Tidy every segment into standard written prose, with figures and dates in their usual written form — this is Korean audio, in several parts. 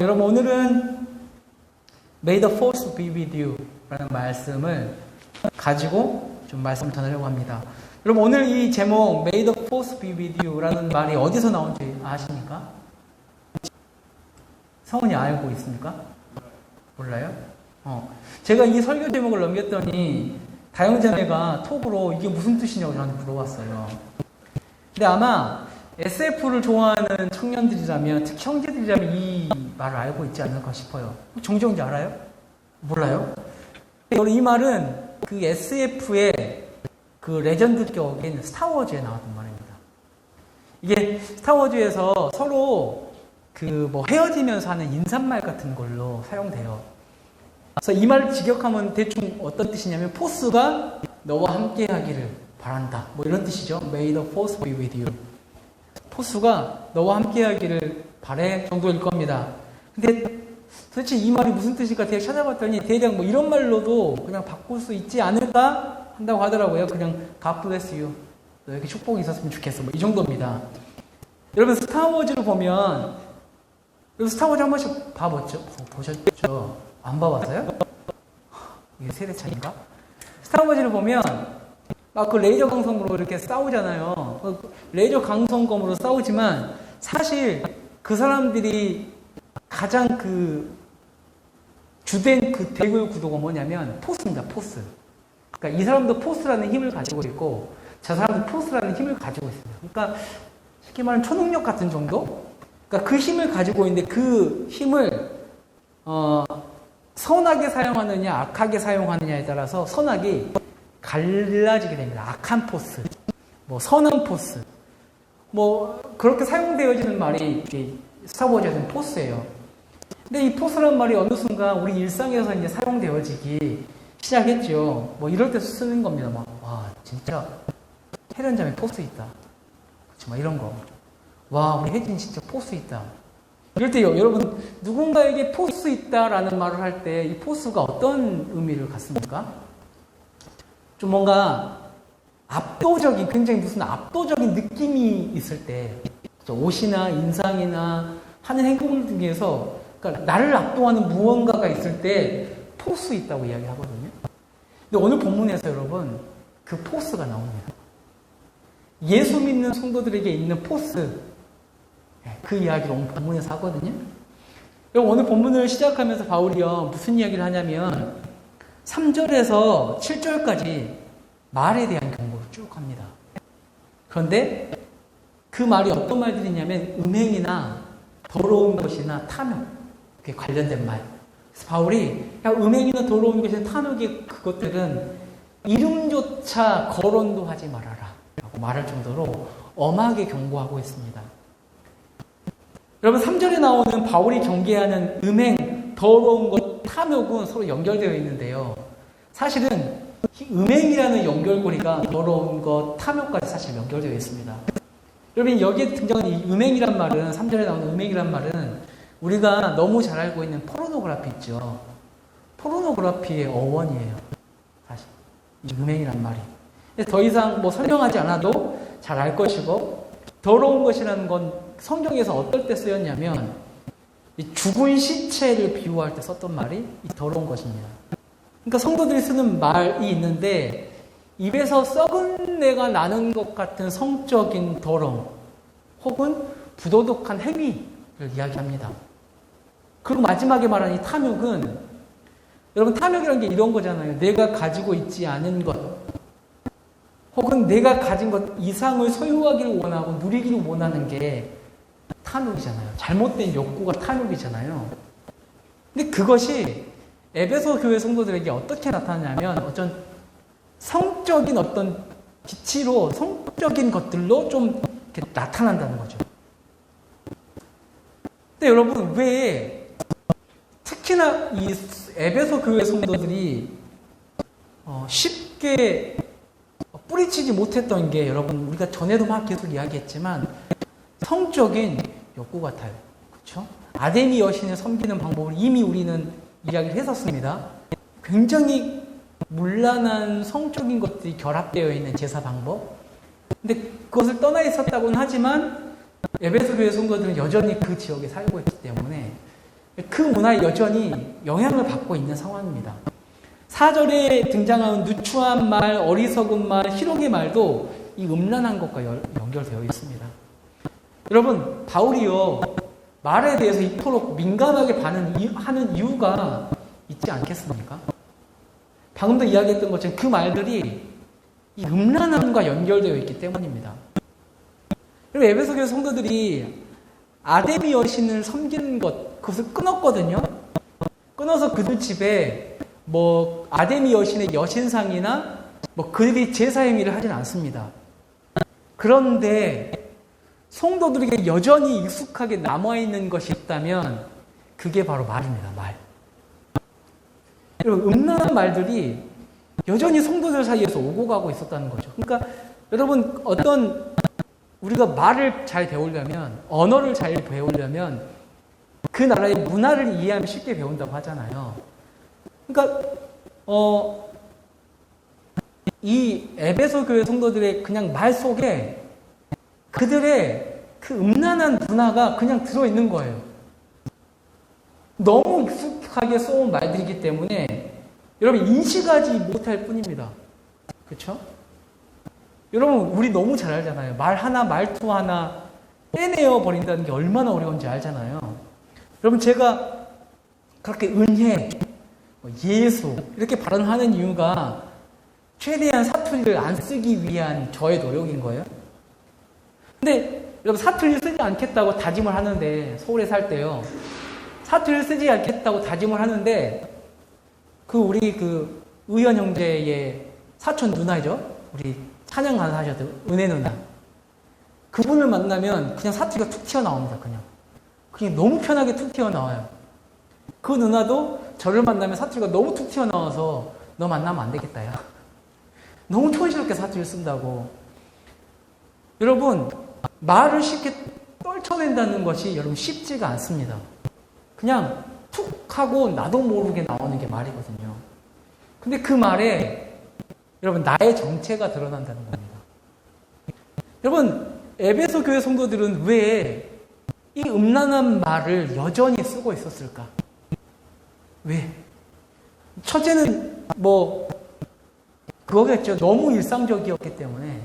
여러분 오늘은 May the force be with you 라는 말씀을 가지고 좀 말씀 전하려고 합니다. 여러분 오늘 이 제목 May the force be with you 라는 말이 어디서 나온지 아십니까? 성은이 알고 있습니까? 몰라요? 제가 이 설교 제목을 넘겼더니 다영자매가 톡으로 이게 무슨 뜻이냐고 저한테 물어봤어요. 근데 아마 SF를 좋아하는 청년들이라면, 특히 형제들이라면 이 말을 알고 있지 않을까 싶어요. 정정인지 알아요? 몰라요? 이 말은 그 SF의 그 레전드 격인 스타워즈에 나왔던 말입니다. 이게 스타워즈에서 서로 헤어지면서 하는 인사말 같은 걸로 사용돼요. 그래서 이 말을 직역하면 대충 어떤 뜻이냐면, 포스가 너와 함께 하기를 바란다. 이런 뜻이죠. May the force be with you. 포스가 너와 함께 하기를 바래 정도일 겁니다. 근데 도대체 이 말이 무슨 뜻일까 대략 찾아봤더니 대략 이런 말로도 그냥 바꿀 수 있지 않을까 한다고 하더라고요. 그냥 God bless you. 너에게 축복이 있었으면 좋겠어. 이 정도입니다. 여러분 스타워즈를 보면, 여러분 스타워즈 한 번씩 보셨죠? 안 봐봤어요? 이게 세대 차인가? 스타워즈를 보면 그 레이저 강성으로 이렇게 싸우잖아요. 레이저 강성검으로 싸우지만 사실 그 사람들이 가장 주된 대결 구도가 뭐냐면 포스입니다. 포스. 그러니까 이 사람도 포스라는 힘을 가지고 있고 저 사람도 포스라는 힘을 가지고 있어요. 그러니까 쉽게 말하면 초능력 같은 정도? 그러니까 그 힘을 가지고 있는데 그 힘을 선하게 사용하느냐 악하게 사용하느냐에 따라서 선악이 갈라지게 됩니다. 악한 포스, 선한 포스, 그렇게 사용되어지는 말이 스타워즈에서는 포스예요. 근데 이 포스란 말이 어느 순간 우리 일상에서 이제 사용되어지기 시작했죠. 이럴 때 쓰는 겁니다. 와, 진짜 혜련잠에 포스 있다. 그치, 이런 거. 와, 우리 혜진 진짜 포스 있다. 이럴 때요, 여러분, 누군가에게 포스 있다라는 말을 할 때 이 포스가 어떤 의미를 갖습니까? 좀 뭔가 압도적인, 굉장히 무슨 압도적인 느낌이 있을 때, 옷이나 인상이나 하는 행동 중에서, 그러니까 나를 압도하는 무언가가 있을 때 포스 있다고 이야기하거든요. 근데 오늘 본문에서 여러분, 그 포스가 나옵니다. 예수 믿는 성도들에게 있는 포스, 그 이야기를 오늘 본문에서 하거든요. 오늘 본문을 시작하면서 바울이요, 무슨 이야기를 하냐면 3절에서 7절까지 말에 대한 경고를 쭉 합니다. 그런데 그 말이 어떤 말들이냐면 음행이나 더러운 것이나 탐욕, 그게 관련된 말. 그래서 바울이 음행이나 더러운 것이나 탐욕의 그것들은 이름조차 거론도 하지 말아라 라고 말할 정도로 엄하게 경고하고 있습니다. 여러분 3절에 나오는 바울이 경계하는 음행, 더러운 것, 탐욕은 서로 연결되어 있는데요. 사실은 음행이라는 연결고리가 더러운 것, 탐욕까지 사실 연결되어 있습니다. 여러분 여기에 등장하는 이 음행이란 말은, 3절에 나오는 음행이란 말은 우리가 너무 잘 알고 있는 포르노그래피 있죠. 포르노그래피의 어원이에요. 사실 이 음행이란 말이. 더 이상 설명하지 않아도 잘 알 것이고, 더러운 것이라는 건 성경에서 어떨 때 쓰였냐면 이 죽은 시체를 비유할 때 썼던 말이 이 더러운 것입니다. 그러니까 성도들이 쓰는 말이 있는데 입에서 썩은 내가 나는 것 같은 성적인 더러움 혹은 부도덕한 행위를 이야기합니다. 그리고 마지막에 말하는 이 탐욕은, 여러분 탐욕이라는 게 이런 거잖아요. 내가 가지고 있지 않은 것 혹은 내가 가진 것 이상을 소유하기를 원하고 누리기를 원하는 게 탐욕이잖아요. 잘못된 욕구가 탐욕이잖아요. 근데 그것이 에베소 교회 성도들에게 어떻게 나타나냐면 어떤 성적인 어떤 기치로, 성적인 것들로 좀 이렇게 나타난다는 거죠. 근데 여러분 왜 특히나 이 에베소 교회 성도들이 쉽게 뿌리치지 못했던 게, 여러분 우리가 전에도 막 계속 이야기했지만 성적인 욕구 같아요. 그렇죠? 아데미 여신을 섬기는 방법을 이미 우리는 이야기를 했었습니다. 굉장히 문란한 성적인 것들이 결합되어 있는 제사 방법. 근데 그것을 떠나 있었다고는 하지만 에베소 교회 성도들은 여전히 그 지역에 살고 있기 때문에 그 문화에 여전히 영향을 받고 있는 상황입니다. 4절에 등장하는 누추한 말, 어리석은 말, 희롱의 말도 이 음란한 것과 연결되어 있습니다. 여러분, 바울이요, 말에 대해서 이토록 민감하게 하는 이유가 있지 않겠습니까? 방금도 이야기했던 것처럼 그 말들이 이 음란함과 연결되어 있기 때문입니다. 그리고 에베소 교회 성도들이 아데미 여신을 섬기는 그것을 끊었거든요. 끊어서 그들 집에 아데미 여신의 여신상이나 그들이 제사 행위를 하진 않습니다. 그런데 성도들에게 여전히 익숙하게 남아있는 것이 있다면 그게 바로 말입니다. 말. 여러분, 음란한 말들이 여전히 성도들 사이에서 오고 가고 있었다는 거죠. 그러니까 여러분, 우리가 말을 잘 배우려면, 언어를 잘 배우려면 그 나라의 문화를 이해하면 쉽게 배운다고 하잖아요. 그러니까 이 에베소 교회 성도들의 그냥 말 속에 그들의 그 음란한 문화가 그냥 들어있는 거예요. 너무 익숙하게 써온 말들이기 때문에 여러분 인식하지 못할 뿐입니다. 그렇죠? 여러분, 우리 너무 잘 알잖아요. 말 하나, 말투 하나 떼내어 버린다는 게 얼마나 어려운지 알잖아요. 여러분, 제가 그렇게 은혜, 예수 이렇게 발언하는 이유가 최대한 사투리를 안 쓰기 위한 저의 노력인 거예요. 근데 여러분, 사투리를 쓰지 않겠다고 다짐을 하는데, 서울에 살 때요, 사투리를 쓰지 않겠다고 다짐을 하는데 우리 의원 형제의 사촌 누나죠. 우리 찬양 강사 하셨던 은혜 누나. 그분을 만나면 그냥 사투리가 툭 튀어나옵니다. 그냥 너무 편하게 툭 튀어나와요. 그 누나도 저를 만나면 사투리가 너무 툭 튀어나와서 너 만나면 안 되겠다, 야. 너무 촌스럽게 사투리를 쓴다고. 여러분, 말을 쉽게 떨쳐낸다는 것이 여러분 쉽지가 않습니다. 그냥 툭 하고 나도 모르게 나오는 게 말이거든요. 근데 그 말에 여러분 나의 정체가 드러난다는 겁니다. 여러분, 에베소 교회 성도들은 왜 이 음란한 말을 여전히 쓰고 있었을까? 왜? 첫째는 그거겠죠. 너무 일상적이었기 때문에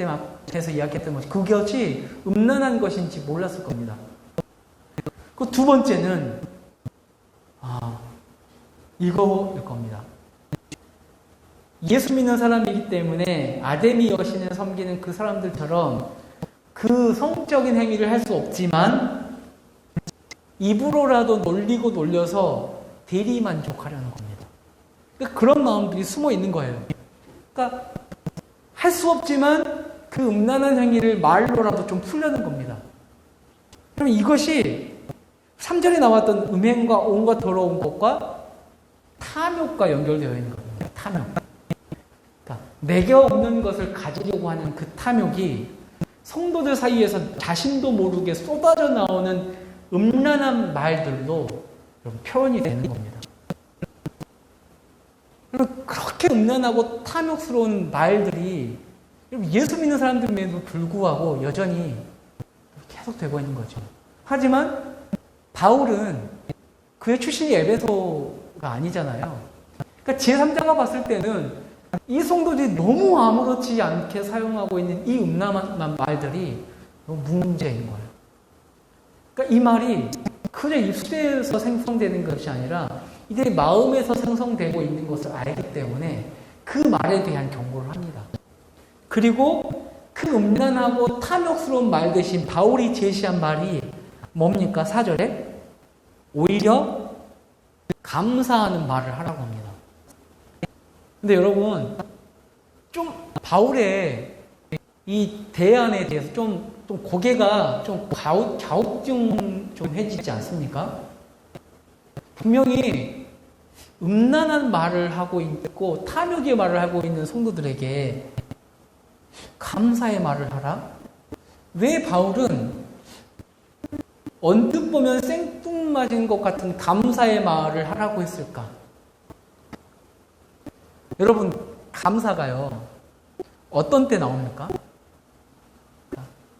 앞에서 이야기했던 것이 그것이 음란한 것인지 몰랐을 겁니다. 그 두 번째는 이거일 겁니다. 예수 믿는 사람이기 때문에 아데미 여신을 섬기는 그 사람들처럼 그 성적인 행위를 할 수 없지만 입으로라도 놀리고 놀려서 대리만족하려는 겁니다. 그러니까 그런 마음들이 숨어 있는 거예요. 그러니까 할 수 없지만 그 음란한 행위를 말로라도 좀 풀려는 겁니다. 그럼 이것이 3절에 나왔던 음행과 온갖 더러운 것과 탐욕과 연결되어 있는 겁니다. 탐욕. 그러니까 내게 없는 것을 가지려고 하는 그 탐욕이 성도들 사이에서 자신도 모르게 쏟아져 나오는 음란한 말들로 표현이 되는 겁니다. 그렇게 음란하고 탐욕스러운 말들이 예수 믿는 사람들에도 불구하고 여전히 계속되고 있는 거죠. 하지만 바울은 그의 출신이 에베소가 아니잖아요. 그러니까 제3자가 봤을 때는 이 성도들이 너무 아무렇지 않게 사용하고 있는 이 음란한 말들이 너무 문제인 거예요. 그러니까 이 말이 그저 입술에서 생성되는 것이 아니라 이들의 마음에서 생성되고 있는 것을 알기 때문에 그 말에 대한 경고를 합니다. 그리고 그 음란하고 탐욕스러운 말 대신 바울이 제시한 말이 뭡니까? 4절에 오히려 감사하는 말을 하라고 합니다. 근데 여러분, 좀 바울의 이 대안에 대해서 좀 고개가 좀 갸우뚱해지지 않습니까? 분명히 음란한 말을 하고 있고 탐욕의 말을 하고 있는 성도들에게 감사의 말을 하라? 왜 바울은 언뜻 보면 생뚱맞은 것 같은 감사의 말을 하라고 했을까? 여러분, 감사가요, 어떤 때 나옵니까?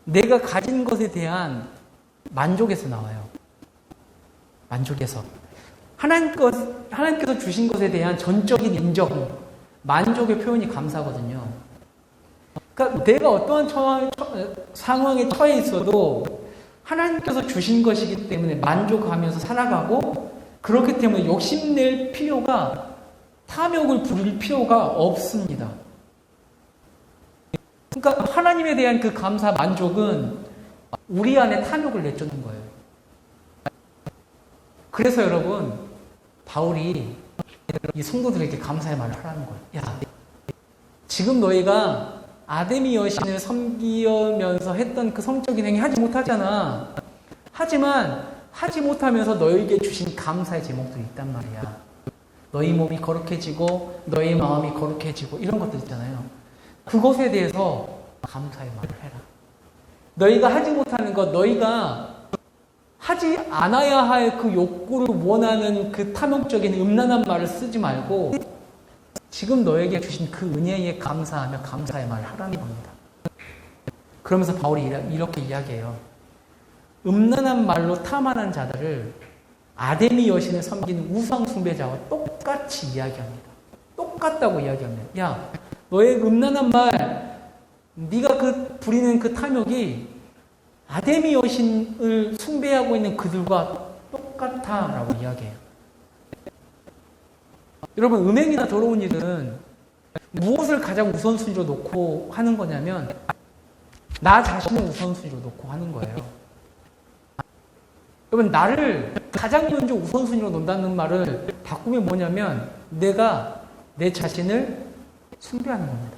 내가 가진 것에 대한 만족에서 나와요. 만족에서. 하나님께서 주신 것에 대한 전적인 인정, 만족의 표현이 감사거든요. 그러니까 내가 어떠한 상황에 처해 있어도 하나님께서 주신 것이기 때문에 만족하면서 살아가고, 그렇기 때문에 욕심낼 필요가, 탐욕을 부릴 필요가 없습니다. 그러니까 하나님에 대한 그 감사, 만족은 우리 안에 탐욕을 내쫓는 거예요. 그래서 여러분, 바울이 이 성도들에게 감사의 말을 하라는 거예요. 야, 지금 너희가 아데미 여신을 섬기면서 했던 그 성적인 행위 하지 못하잖아. 하지만 하지 못하면서 너희에게 주신 감사의 제목들이 있단 말이야. 너희 몸이 거룩해지고 너희 마음이 거룩해지고 이런 것들 있잖아요. 그것에 대해서 감사의 말을 해라. 너희가 하지 못하는 것, 너희가 하지 않아야 할 그 욕구를 원하는 그 탐욕적인 음란한 말을 쓰지 말고 지금 너에게 주신 그 은혜에 감사하며 감사의 말을 하라는 겁니다. 그러면서 바울이 이렇게 이야기해요. 음란한 말로 탐하는 자들을 아데미 여신을 섬기는 우상 숭배자와 똑같이 이야기합니다. 똑같다고 이야기합니다. 야, 너의 음란한 말, 네가 부리는 그 탐욕이 아데미 여신을 숭배하고 있는 그들과 똑같아라고 이야기해요. 여러분, 음행이나 더러운 일은 무엇을 가장 우선순위로 놓고 하는 거냐면 나 자신을 우선순위로 놓고 하는 거예요. 여러분, 나를 가장 먼저 우선순위로 놓는다는 말을 바꾸면 뭐냐면 내가 내 자신을 숭배하는 겁니다.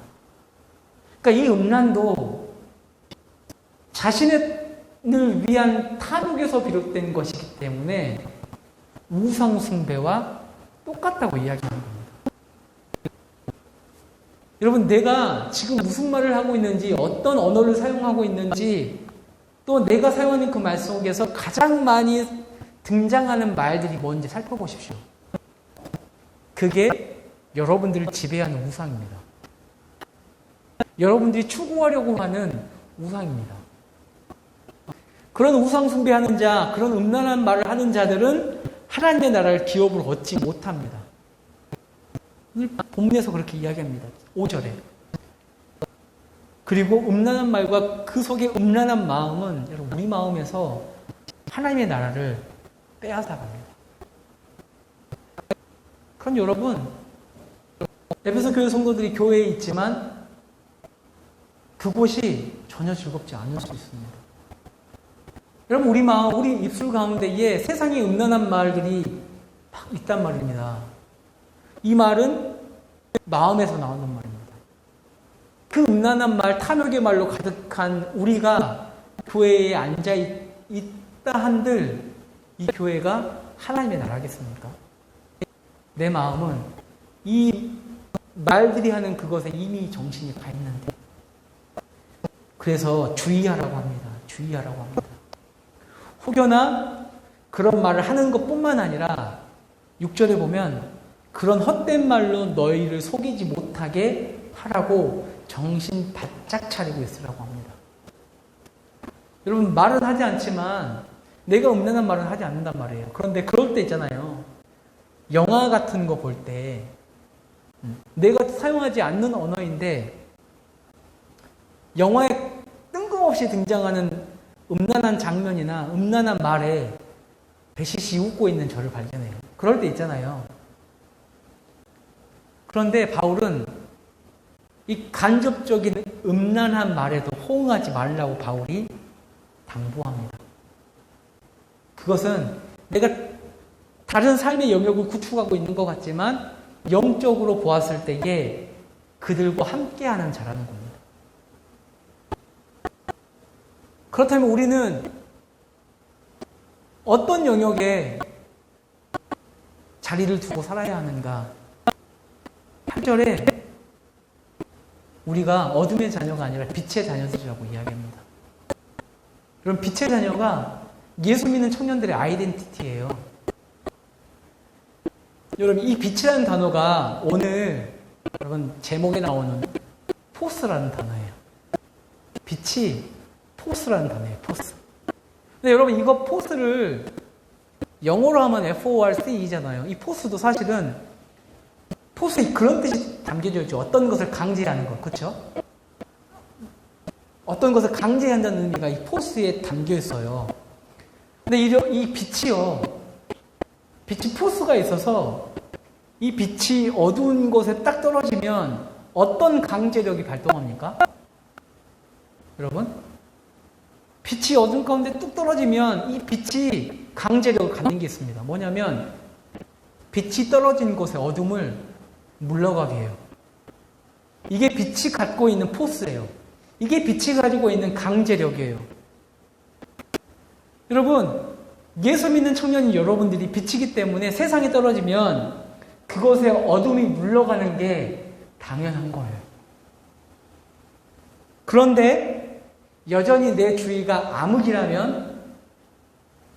그러니까 이 음란도 자신을 위한 탐욕에서 비롯된 것이기 때문에 우상 숭배와 똑같다고 이야기하는 겁니다. 여러분, 내가 지금 무슨 말을 하고 있는지, 어떤 언어를 사용하고 있는지, 또 내가 사용하는 그 말 속에서 가장 많이 등장하는 말들이 뭔지 살펴보십시오. 그게 여러분들을 지배하는 우상입니다. 여러분들이 추구하려고 하는 우상입니다. 그런 우상 숭배하는 자, 그런 음란한 말을 하는 자들은 하나님의 나라를 기업으로 얻지 못합니다. 오늘 본문에서 그렇게 이야기합니다. 5절에. 그리고 음란한 말과 그 속에 음란한 마음은 여러분 우리 마음에서 하나님의 나라를 빼앗아갑니다. 그럼 여러분, 에베소 교회 성도들이 교회에 있지만 그곳이 전혀 즐겁지 않을 수 있습니다. 여러분, 우리 마음, 우리 입술 가운데에 세상의 음란한 말들이 막 있단 말입니다. 이 말은 마음에서 나오는 말입니다. 그 음란한 말, 탐욕의 말로 가득한 우리가 교회에 앉아 있다 한들 이 교회가 하나님의 나라겠습니까? 내 마음은 이 말들이 하는 그것에 이미 정신이 가 있는데, 그래서 주의하라고 합니다. 주의하라고 합니다. 혹여나 그런 말을 하는 것뿐만 아니라 6절에 보면 그런 헛된 말로 너희를 속이지 못하게 하라고 정신 바짝 차리고 있으라고 합니다. 여러분, 말은 하지 않지만 내가 음란한 말은 하지 않는단 말이에요. 그런데 그럴 때 있잖아요. 영화 같은 거 볼 때 내가 사용하지 않는 언어인데 영화에 뜬금없이 등장하는 음란한 장면이나 음란한 말에 배시시 웃고 있는 저를 발견해요. 그럴 때 있잖아요. 그런데 바울은 이 간접적인 음란한 말에도 호응하지 말라고 바울이 당부합니다. 그것은 내가 다른 삶의 영역을 구축하고 있는 것 같지만 영적으로 보았을 때에 그들과 함께하는 자라는 겁니다. 그렇다면 우리는 어떤 영역에 자리를 두고 살아야 하는가? 8절에 우리가 어둠의 자녀가 아니라 빛의 자녀들이라고 이야기합니다. 여러분, 빛의 자녀가 예수 믿는 청년들의 아이덴티티예요. 여러분, 이 빛이라는 단어가 오늘 여러분 제목에 나오는 포스라는 단어예요. 빛이 포스라는 단어예요. 포스. 근데 여러분 이거 포스를 영어로 하면 FORC이잖아요. 이 포스도 사실은 포스에 그런 뜻이 담겨져 있죠. 어떤 것을 강제하는 것, 그렇죠? 어떤 것을 강제한다는 의미가 이 포스에 담겨 있어요. 근데 이 빛이요, 빛이 포스가 있어서 이 빛이 어두운 곳에 딱 떨어지면 어떤 강제력이 발동합니까? 여러분? 빛이 어둠 가운데 뚝 떨어지면 이 빛이 강제력을 갖는 게 있습니다. 뭐냐면 빛이 떨어진 곳에 어둠을 물러가게 해요. 이게 빛이 갖고 있는 포스예요. 이게 빛이 가지고 있는 강제력이에요. 여러분, 예수 믿는 청년인 여러분들이 빛이기 때문에 세상에 떨어지면 그것에 어둠이 물러가는 게 당연한 거예요. 그런데 여전히 내 주위가 암흑이라면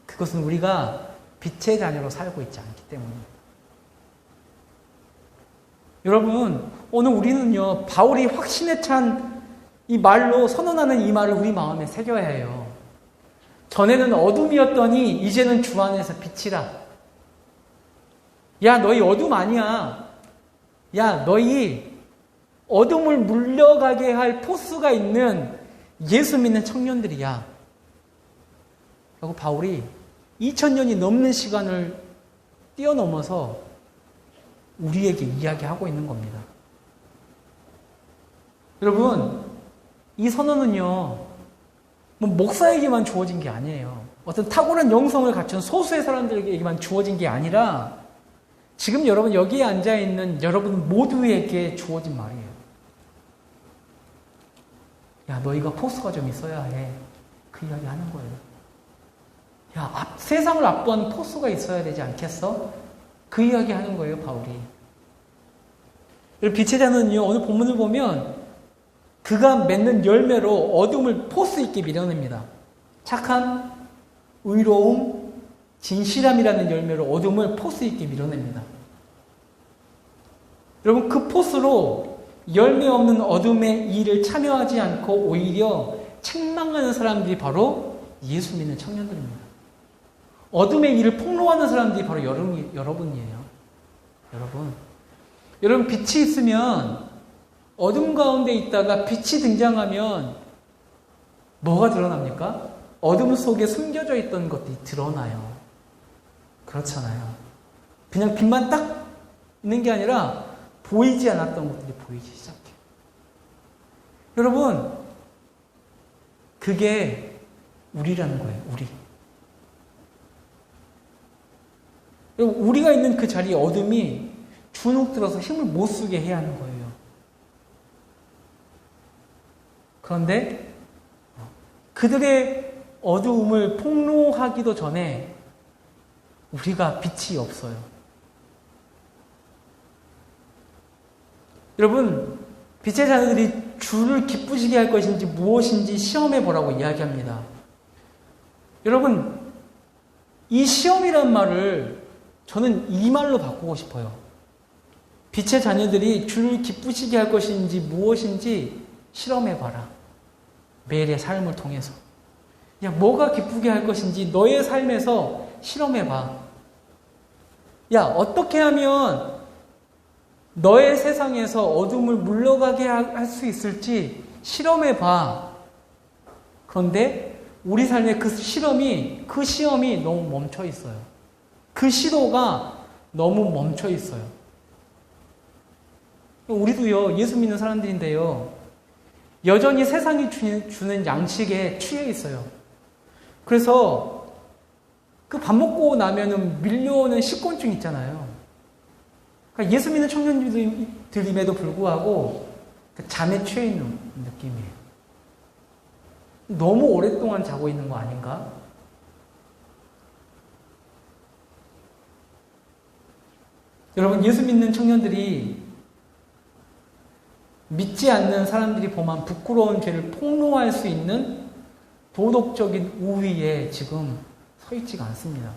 그것은 우리가 빛의 자녀로 살고 있지 않기 때문입니다. 여러분, 오늘 우리는요, 바울이 확신에 찬 이 말로 선언하는 이 말을 우리 마음에 새겨야 해요. 전에는 어둠이었더니 이제는 주 안에서 빛이라. 야, 너희 어둠 아니야. 야, 너희 어둠을 물려가게 할 포스가 있는 예수 믿는 청년들이야. 라고 바울이 2000년이 넘는 시간을 뛰어넘어서 우리에게 이야기하고 있는 겁니다. 여러분, 이 선언은요, 뭐 목사에게만 주어진 게 아니에요. 어떤 탁월한 영성을 갖춘 소수의 사람들에게만 주어진 게 아니라 지금 여러분 여기에 앉아있는 여러분 모두에게 주어진 말이에요. 야, 너희가 포스가 좀 있어야 해. 그 이야기 하는 거예요. 야, 세상을 압도하는 포스가 있어야 되지 않겠어? 그 이야기 하는 거예요, 바울이. 빛의 자는요, 오늘 본문을 보면 그가 맺는 열매로 어둠을 포스 있게 밀어냅니다. 착한, 의로움, 진실함이라는 열매로 어둠을 포스 있게 밀어냅니다. 여러분, 그 포스로 열매 없는 어둠의 일을 참여하지 않고 오히려 책망하는 사람들이 바로 예수 믿는 청년들입니다. 어둠의 일을 폭로하는 사람들이 바로 여러분이에요. 여러분, 빛이 있으면 어둠 가운데 있다가 빛이 등장하면 뭐가 드러납니까? 어둠 속에 숨겨져 있던 것들이 드러나요. 그렇잖아요. 그냥 빛만 딱 있는 게 아니라 보이지 않았던 것들이 보이기 시작해요. 여러분, 그게 우리라는 거예요. 우리가 있는 그 자리에 어둠이 주눅 들어서 힘을 못 쓰게 해야 하는 거예요. 그런데 그들의 어두움을 폭로하기도 전에 우리가 빛이 없어요. 여러분, 빛의 자녀들이 주를 기쁘시게 할 것인지 무엇인지 시험해 보라고 이야기합니다. 여러분, 이 시험이란 말을 저는 이 말로 바꾸고 싶어요. 빛의 자녀들이 주를 기쁘시게 할 것인지 무엇인지 실험해 봐라. 매일의 삶을 통해서. 야, 뭐가 기쁘게 할 것인지 너의 삶에서 실험해 봐. 야, 어떻게 하면 너의 세상에서 어둠을 물러가게 할 수 있을지 실험해 봐. 그런데 우리 삶의 그 시험이 너무 멈춰 있어요. 그 시도가 너무 멈춰 있어요. 우리도요, 예수 믿는 사람들인데요, 여전히 세상이 주는 양식에 취해 있어요. 그래서 그 밥 먹고 나면은 밀려오는 식곤증 있잖아요. 그러니까 예수 믿는 청년들임에도 불구하고 그 잠에 취해 있는 느낌이에요. 너무 오랫동안 자고 있는 거 아닌가? 여러분, 예수 믿는 청년들이 믿지 않는 사람들이 범한 부끄러운 죄를 폭로할 수 있는 도덕적인 우위에 지금 서 있지가 않습니다.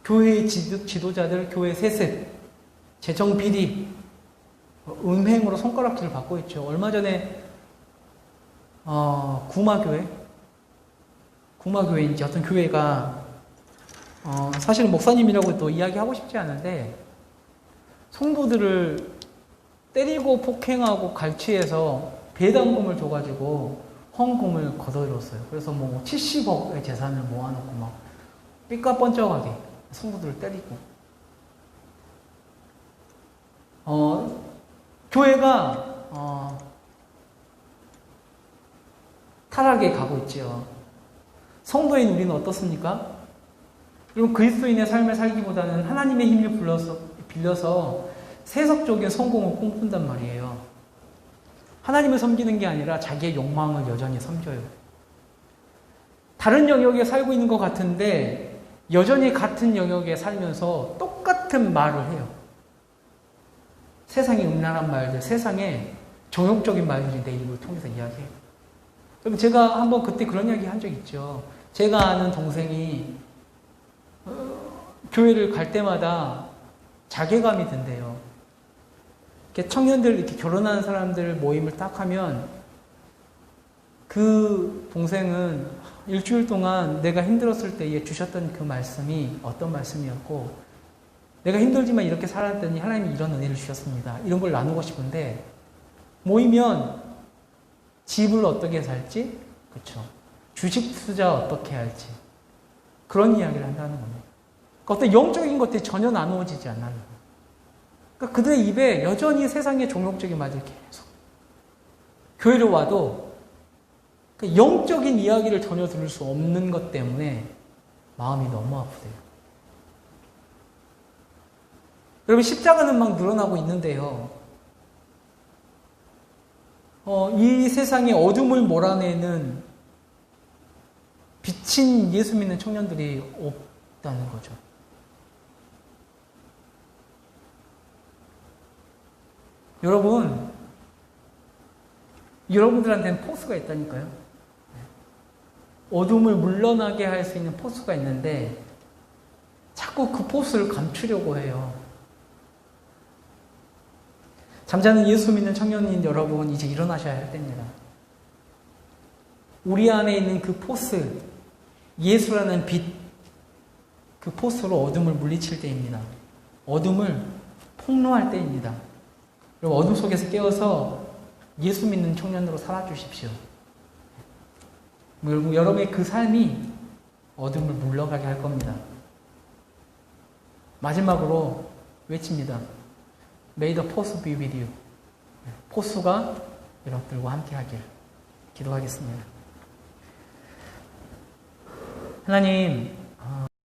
교회의 지도자들, 교회 세습, 재정 비리, 음행으로 손가락질을 받고 있죠. 얼마 전에 구마교회인지 어떤 교회가 사실은 목사님이라고 또 이야기하고 싶지 않은데 성도들을 때리고 폭행하고 갈취해서 배당금을 줘가지고 헌금을 거둬들었어요. 그래서 뭐 70억의 재산을 모아놓고 막 삐까뻔쩍하게 성도들을 때리고 교회가 타락에 가고 있죠. 성도인 우리는 어떻습니까? 그리고 그리스도인의 삶을 살기보다는 하나님의 힘을 빌려서 세속적인 성공을 꿈꾼단 말이에요. 하나님을 섬기는 게 아니라 자기의 욕망을 여전히 섬겨요. 다른 영역에 살고 있는 것 같은데 여전히 같은 영역에 살면서 똑같은 말을 해요. 세상의 음란한 말들, 세상의 정욕적인 말들이 내 입을 통해서 이야기해요. 그럼 제가 한번 그때 그런 이야기 한 적 있죠. 제가 아는 동생이 교회를 갈 때마다 자괴감이 든대요. 이렇게 청년들, 이렇게 결혼하는 사람들 모임을 딱 하면 그 동생은 일주일 동안 내가 힘들었을 때에 주셨던 그 말씀이 어떤 말씀이었고, 내가 힘들지만 이렇게 살았더니 하나님이 이런 은혜를 주셨습니다. 이런 걸 나누고 싶은데, 모이면 집을 어떻게 살지? 그렇죠. 주식 투자 어떻게 할지. 그런 이야기를 한다는 겁니다. 그러니까 어떤 영적인 것들이 전혀 나누어지지 않는 거예요. 그러니까 그들의 입에 여전히 세상의 종욕적인 말들 계속. 교회를 와도 영적인 이야기를 전혀 들을 수 없는 것 때문에 마음이 너무 아프대요. 여러분, 십자가는 막 늘어나고 있는데요. 이 세상의 어둠을 몰아내는 빛인 예수 믿는 청년들이 없다는 거죠. 여러분들한테는 포스가 있다니까요. 어둠을 물러나게 할 수 있는 포스가 있는데 자꾸 그 포스를 감추려고 해요. 잠자는 예수 믿는 청년인 여러분, 이제 일어나셔야 할 때입니다. 우리 안에 있는 그 포스, 예수라는 빛, 그 포스로 어둠을 물리칠 때입니다. 어둠을 폭로할 때입니다. 여러분, 어둠 속에서 깨어서 예수 믿는 청년으로 살아주십시오. 여러분의 그 삶이 어둠을 물러가게 할 겁니다. 마지막으로 외칩니다. May the force be with you. 포수가 여러분들과 함께 하길 기도하겠습니다. 하나님,